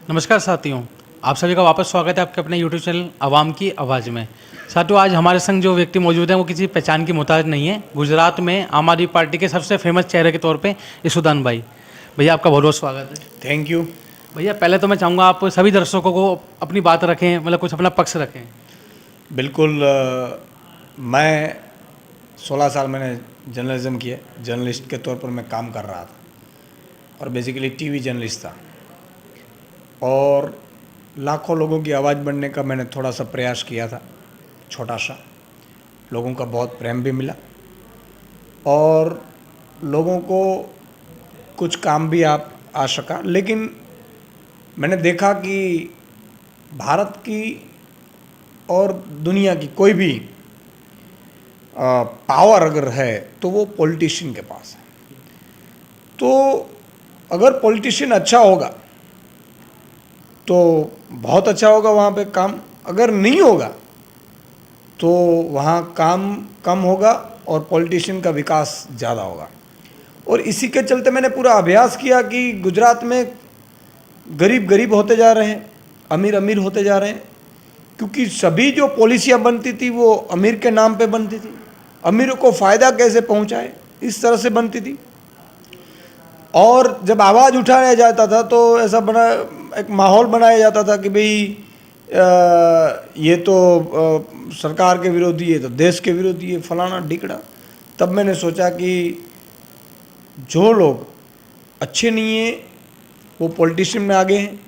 नमस्कार साथियों, आप सभी का वापस स्वागत है आपके अपने यूट्यूब चैनल आवाम की आवाज़ में। साथियों, आज हमारे संग जो व्यक्ति मौजूद हैं वो किसी पहचान की मोहताज नहीं है। गुजरात में आम आदमी पार्टी के सबसे फेमस चेहरे के तौर पे यशोदान भाई। भैया आपका बहुत बहुत स्वागत है। Thank you. भैया पहले तो मैं चाहूँगा आप सभी दर्शकों को अपनी बात रखें, मतलब कुछ अपना पक्ष रखें। बिल्कुल। मैं 16 साल मैंने जर्नलिज्म किया, जर्नलिस्ट के तौर पर मैं काम कर रहा था और बेसिकली टीवी जर्नलिस्ट था और लाखों लोगों की आवाज़ बनने का मैंने थोड़ा सा प्रयास किया था, छोटा सा। लोगों का बहुत प्रेम भी मिला और लोगों को कुछ काम भी आ सका, लेकिन मैंने देखा कि भारत की और दुनिया की कोई भी पावर अगर है तो वो पॉलिटिशियन के पास है। तो अगर पॉलिटिशियन अच्छा होगा तो बहुत अच्छा होगा वहाँ पे काम, अगर नहीं होगा तो वहाँ काम कम होगा और पॉलिटिशियन का विकास ज़्यादा होगा। और इसी के चलते मैंने पूरा अभ्यास किया कि गुजरात में गरीब गरीब होते जा रहे हैं, अमीर अमीर होते जा रहे हैं, क्योंकि सभी जो पॉलिसियाँ बनती थी वो अमीर के नाम पे बनती थी। अमीरों को फ़ायदा कैसे पहुंचाए इस तरह से बनती थी। और जब आवाज़ उठाया जाता था तो ऐसा बना एक माहौल बनाया जाता था कि भाई ये तो सरकार के विरोधी है, तो देश के विरोधी है, फलाना ढिकड़ा। तब मैंने सोचा कि जो लोग अच्छे नहीं हैं वो पॉलिटिशियन में आगे हैं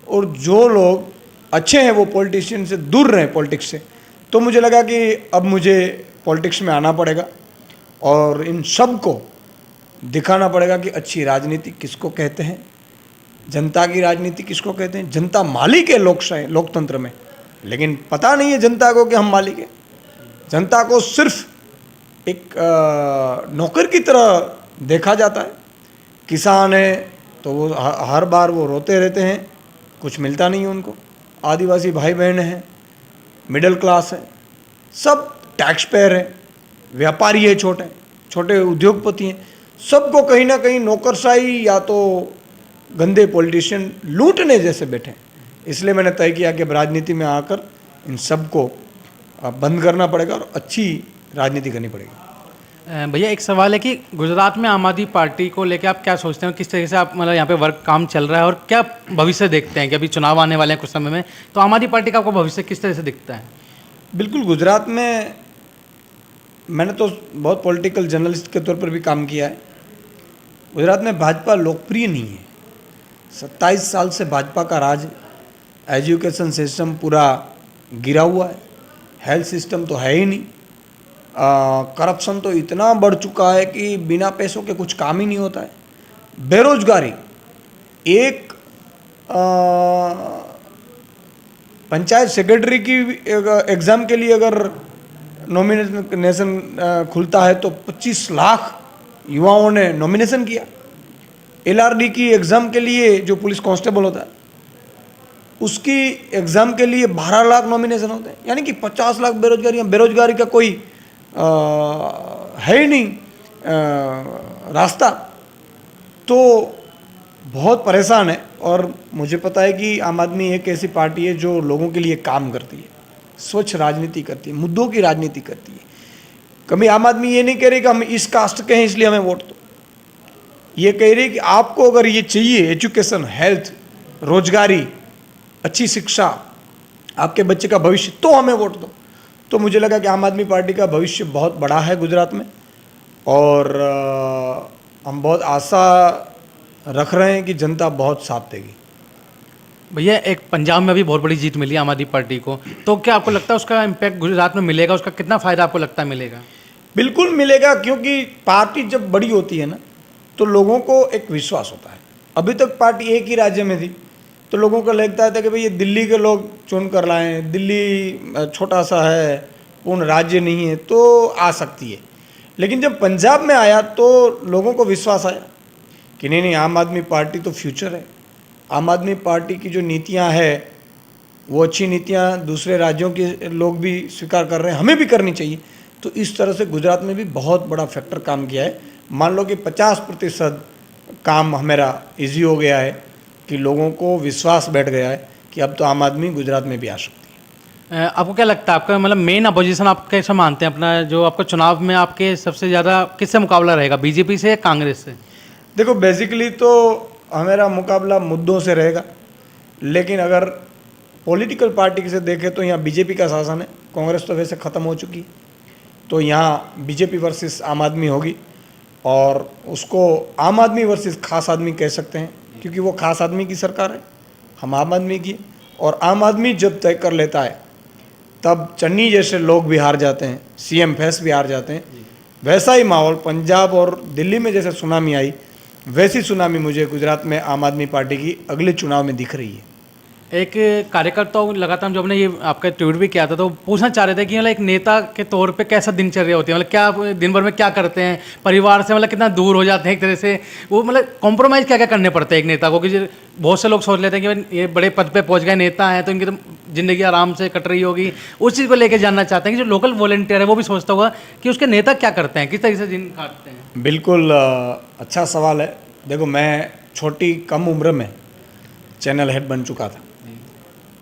और जो लोग अच्छे हैं वो पॉलिटिशियन से दूर रहें, पॉलिटिक्स से। तो मुझे लगा कि अब मुझे पॉलिटिक्स में आना पड़ेगा और इन सब को दिखाना पड़ेगा कि अच्छी राजनीति किसको कहते हैं, जनता की राजनीति किसको कहते हैं। जनता मालिक है लोकतंत्र में, लेकिन पता नहीं है जनता को कि हम मालिक हैं। जनता को सिर्फ एक नौकर की तरह देखा जाता है। किसान है तो वो हर बार वो रोते रहते हैं, कुछ मिलता नहीं है उनको। आदिवासी भाई बहन हैं, मिडिल क्लास है, सब टैक्स पेयर है, व्यापारी है, छोटे छोटे उद्योगपति हैं, सबको कहीं ना कहीं नौकरशाही या तो गंदे पॉलिटिशियन लूटने जैसे बैठे हैं। इसलिए मैंने तय किया कि अब राजनीति में आकर इन सबको बंद करना पड़ेगा और अच्छी राजनीति करनी पड़ेगी। भैया एक सवाल है कि गुजरात में आम आदमी पार्टी को लेकर आप क्या सोचते हैं, किस तरीके से आप मतलब यहाँ पे वर्क काम चल रहा है और क्या भविष्य देखते हैं कि अभी चुनाव आने वाले हैं कुछ समय में, तो आम आदमी पार्टी का आपको भविष्य किस तरह से दिखता है? बिल्कुल, गुजरात में मैंने तो बहुत पॉलिटिकल जर्नलिस्ट के तौर पर भी काम किया है। गुजरात में भाजपा लोकप्रिय नहीं है। 27 साल से भाजपा का राज है। एजुकेशन सिस्टम पूरा गिरा हुआ है, हेल्थ सिस्टम तो है ही नहीं, करप्शन तो इतना बढ़ चुका है कि बिना पैसों के कुछ काम ही नहीं होता है। बेरोजगारी, एक पंचायत सेक्रेटरी की एग्ज़ाम के लिए अगर नॉमिनेशन खुलता है तो 25 लाख युवाओं ने नॉमिनेशन किया। LRD की एग्ज़ाम के लिए जो पुलिस कांस्टेबल होता है उसकी एग्ज़ाम के लिए 12 लाख नॉमिनेशन होते हैं, यानी कि 50 लाख बेरोजगारी का कोई है ही नहीं रास्ता। तो बहुत परेशान है और मुझे पता है कि आम आदमी एक ऐसी पार्टी है जो लोगों के लिए काम करती है, स्वच्छ राजनीति करती है, मुद्दों की राजनीति करती है। कभी आम आदमी ये नहीं कह रही कि हम इस कास्ट के हैं इसलिए हमें वोट दो। ये कह रही कि आपको अगर ये चाहिए, एजुकेशन, हेल्थ, रोजगारी, अच्छी शिक्षा, आपके बच्चे का भविष्य, तो हमें वोट दो। तो मुझे लगा कि आम आदमी पार्टी का भविष्य बहुत बड़ा है गुजरात में और हम बहुत आशा रख रहे हैं कि जनता बहुत साथ देगी। भैया एक पंजाब में भी बहुत बड़ी जीत मिली आम आदमी पार्टी को, तो क्या आपको लगता है उसका इम्पैक्ट गुजरात में मिलेगा? उसका कितना फ़ायदा आपको लगता है मिलेगा? बिल्कुल मिलेगा, क्योंकि पार्टी जब बड़ी होती है ना तो लोगों को एक विश्वास होता है। अभी तक पार्टी एक ही राज्य में थी तो लोगों को लगता था कि भाई ये दिल्ली के लोग चुन कर लाए हैं, दिल्ली छोटा सा है, पूर्ण राज्य नहीं है, तो आ सकती है। लेकिन जब पंजाब में आया तो लोगों को विश्वास आया कि नहीं नहीं, आम आदमी पार्टी तो फ्यूचर है। आम आदमी पार्टी की जो नीतियां हैं वो अच्छी नीतियां दूसरे राज्यों के लोग भी स्वीकार कर रहे हैं, हमें भी करनी चाहिए। तो इस तरह से गुजरात में भी बहुत बड़ा फैक्टर काम किया है। मान लो कि 50% काम हमारा इजी हो गया है कि लोगों को विश्वास बैठ गया है कि अब तो आम आदमी गुजरात में भी आ सकती है। आपको क्या लगता है, आपका मतलब मेन अपोजिशन आप कैसे मानते हैं अपना, जो आपको चुनाव में आपके सबसे ज़्यादा किससे मुकाबला रहेगा, बीजेपी से या कांग्रेस से? देखो, बेसिकली तो हमारा मुकाबला मुद्दों से रहेगा, लेकिन अगर पॉलिटिकल पार्टी से देखें तो यहाँ बीजेपी का शासन है, कांग्रेस तो वैसे ख़त्म हो चुकी है, तो यहाँ बीजेपी वर्सेस आम आदमी होगी, और उसको आम आदमी वर्सेस खास आदमी कह सकते हैं, क्योंकि वो खास आदमी की सरकार है, हम आम आदमी की, और आम आदमी जब तय कर लेता है तब चन्नी जैसे लोग भी हार जाते हैं, सीएम फैस भी हार जाते हैं। वैसा ही माहौल पंजाब और दिल्ली में जैसे सुनामी आई, वैसी सुनामी मुझे गुजरात में आम आदमी पार्टी की अगले चुनाव में दिख रही है। एक कार्यकर्ताओं लगातार जो हमने ये आपका ट्वीट भी किया था, तो पूछना चाह रहे थे कि मतलब एक नेता के तौर पे कैसा दिनचर्या होती है, मतलब क्या दिन भर में क्या करते हैं, परिवार से मतलब कितना दूर हो जाते हैं एक तरह से, वो मतलब कॉम्प्रोमाइज़ क्या क्या करने पड़ते हैं एक नेता को, कि बहुत से लोग सोच लेते हैं कि ये बड़े पद पे पहुंच गए नेता हैं तो इनकी तो ज़िंदगी आराम से कट रही होगी। उस चीज़ को लेकर जानना चाहते हैं कि जो लोकल वॉलंटियर है वो भी सोचता होगा कि उसके नेता क्या करते हैं, किस तरीके से दिन काटते हैं। बिल्कुल अच्छा सवाल है। देखो, मैं छोटी कम उम्र में चैनल हेड बन चुका था,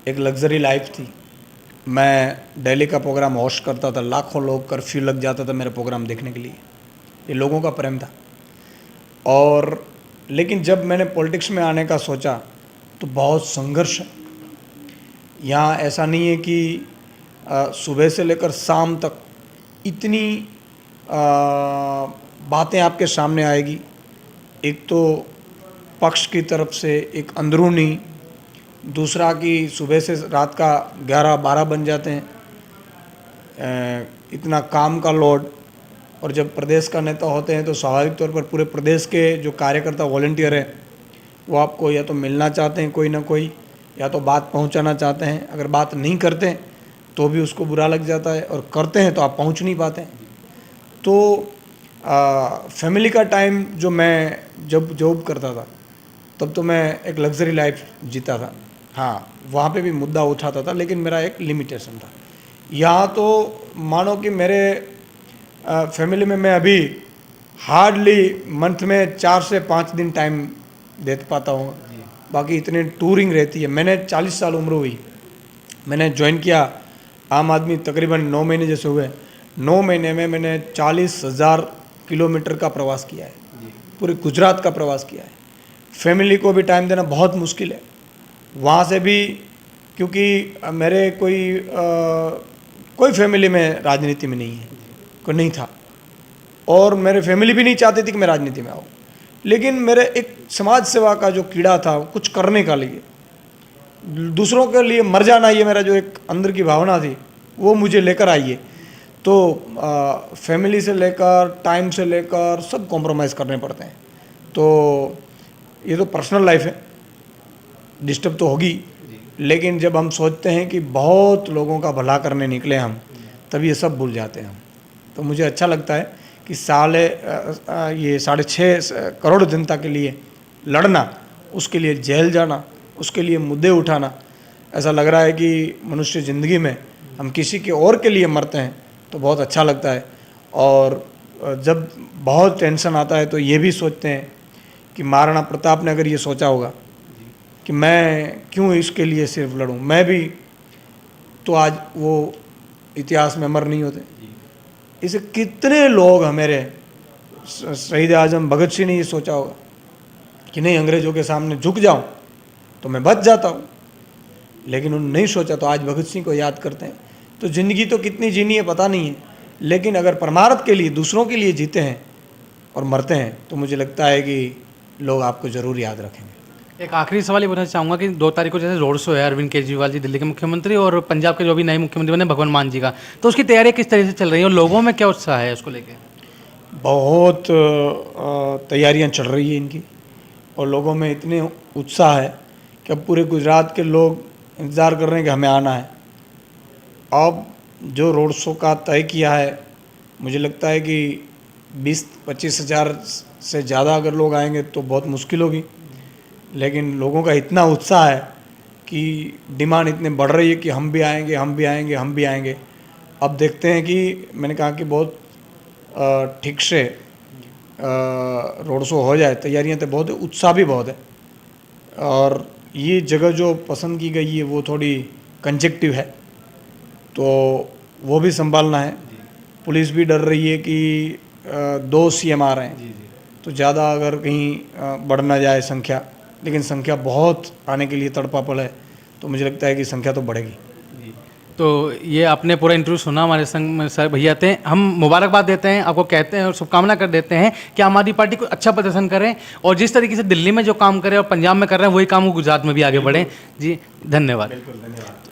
एक लग्जरी लाइफ थी, मैं दिल्ली का प्रोग्राम होस्ट करता था, लाखों लोग कर्फ्यू लग जाता था मेरे प्रोग्राम देखने के लिए, ये लोगों का प्रेम था। और लेकिन जब मैंने पॉलिटिक्स में आने का सोचा तो बहुत संघर्ष है यहाँ। ऐसा नहीं है कि सुबह से लेकर शाम तक इतनी बातें आपके सामने आएगी, एक तो पक्ष की तरफ से एक अंदरूनी, दूसरा कि सुबह से रात का 11-12 बन जाते हैं, इतना काम का लोड, और जब प्रदेश का नेता होते हैं तो स्वाभाविक तौर पर पूरे प्रदेश के जो कार्यकर्ता वॉलंटियर हैं वो आपको या तो मिलना चाहते हैं कोई ना कोई, या तो बात पहुंचाना चाहते हैं। अगर बात नहीं करते हैं तो भी उसको बुरा लग जाता है, और करते हैं तो आप पहुंच नहीं पाते हैं। तो फैमिली का टाइम जो मैं जब जॉब करता था तब तो मैं एक लग्जरी लाइफ जीता था, हाँ वहाँ पे भी मुद्दा उठाता था, लेकिन मेरा एक लिमिटेशन था। यहाँ तो मानो कि मेरे फैमिली में मैं अभी हार्डली मंथ में 4 से 5 दिन टाइम दे पाता हूँ, बाकी इतनी टूरिंग रहती है। मैंने 40 साल उम्र हुई, मैंने ज्वाइन किया आम आदमी तकरीबन 9 महीने जैसे हुए। 9 महीने में मैंने 40,000 किलोमीटर का प्रवास किया है, पूरे गुजरात का प्रवास किया है। फैमिली को भी टाइम देना बहुत मुश्किल है वहाँ से भी, क्योंकि मेरे कोई फैमिली में राजनीति में नहीं है, कोई नहीं था, और मेरे फैमिली भी नहीं चाहती थी कि मैं राजनीति में आऊँ। लेकिन मेरे एक समाज सेवा का जो कीड़ा था, कुछ करने का लिए, दूसरों के लिए मर जाना, ये मेरा जो एक अंदर की भावना थी वो मुझे लेकर आई है। तो फैमिली से लेकर टाइम से लेकर सब कॉम्प्रोमाइज़ करने पड़ते हैं। तो ये तो पर्सनल लाइफ है, डिस्टर्ब तो होगी, लेकिन जब हम सोचते हैं कि बहुत लोगों का भला करने निकले हम, तब ये सब भूल जाते हैं हम। तो मुझे अच्छा लगता है कि ये 6.5 करोड़ जनता के लिए लड़ना, उसके लिए जेल जाना, उसके लिए मुद्दे उठाना, ऐसा लग रहा है कि मनुष्य ज़िंदगी में हम किसी के और के लिए मरते हैं तो बहुत अच्छा लगता है। और जब बहुत टेंशन आता है तो ये भी सोचते हैं कि महाराणा प्रताप ने अगर ये सोचा होगा कि मैं क्यों इसके लिए सिर्फ लड़ूं, मैं भी तो आज वो इतिहास में अमर नहीं होते। इसे कितने लोग, हमारे शहीद आजम भगत सिंह ने ये सोचा होगा कि नहीं, अंग्रेज़ों के सामने झुक जाऊं तो मैं बच जाता हूं, लेकिन उन्होंने नहीं सोचा, तो आज भगत सिंह को याद करते हैं। तो ज़िंदगी तो कितनी जीनी है पता नहीं है, लेकिन अगर परमार्थ के लिए, दूसरों के लिए जीते हैं और मरते हैं तो मुझे लगता है कि लोग आपको ज़रूर याद रखेंगे। एक आखिरी सवाल ये पूछना चाहूँगा कि 2 तारीख को जैसे रोड शो है अरविंद केजरीवाल जी दिल्ली के मुख्यमंत्री, और पंजाब के जो भी नए मुख्यमंत्री बने भगवंत मान जी का, तो उसकी तैयारी किस तरह से चल रही है और लोगों में क्या उत्साह है उसको लेकर? बहुत तैयारियां चल रही है इनकी, और लोगों में इतने उत्साह है कि अब पूरे गुजरात के लोग इंतज़ार कर रहे हैं कि हमें आना है। अब जो रोड शो का तय किया है, मुझे लगता है कि 20-25 हज़ार से ज़्यादा अगर लोग आएंगे तो बहुत मुश्किल होगी, लेकिन लोगों का इतना उत्साह है कि डिमांड इतने बढ़ रही है कि हम भी आएंगे, हम भी आएंगे, हम भी आएंगे। अब देखते हैं कि मैंने कहा कि बहुत ठीक से रोड शो हो जाए, तैयारियां तो बहुत है, उत्साह भी बहुत है। और ये जगह जो पसंद की गई है वो थोड़ी कंजेक्टिव है, तो वो भी संभालना है। पुलिस भी डर रही है कि 2 CM आ रहे हैं, तो ज़्यादा अगर कहीं बढ़ ना जाए संख्या, लेकिन संख्या बहुत आने के लिए तड़पापड़ है, तो मुझे लगता है कि संख्या तो बढ़ेगी। तो ये आपने पूरा इंटरव्यू सुना, हमारे संग में सर भैया थे, हम मुबारकबाद देते हैं आपको, कहते हैं और शुभकामना कर देते हैं कि आम आदमी पार्टी को अच्छा प्रदर्शन करें और जिस तरीके से दिल्ली में जो काम करे और पंजाब में कर रहे हैं वही काम वो गुजरात में भी आगे बढ़े। जी धन्यवाद। बिल्कुल, धन्यवाद।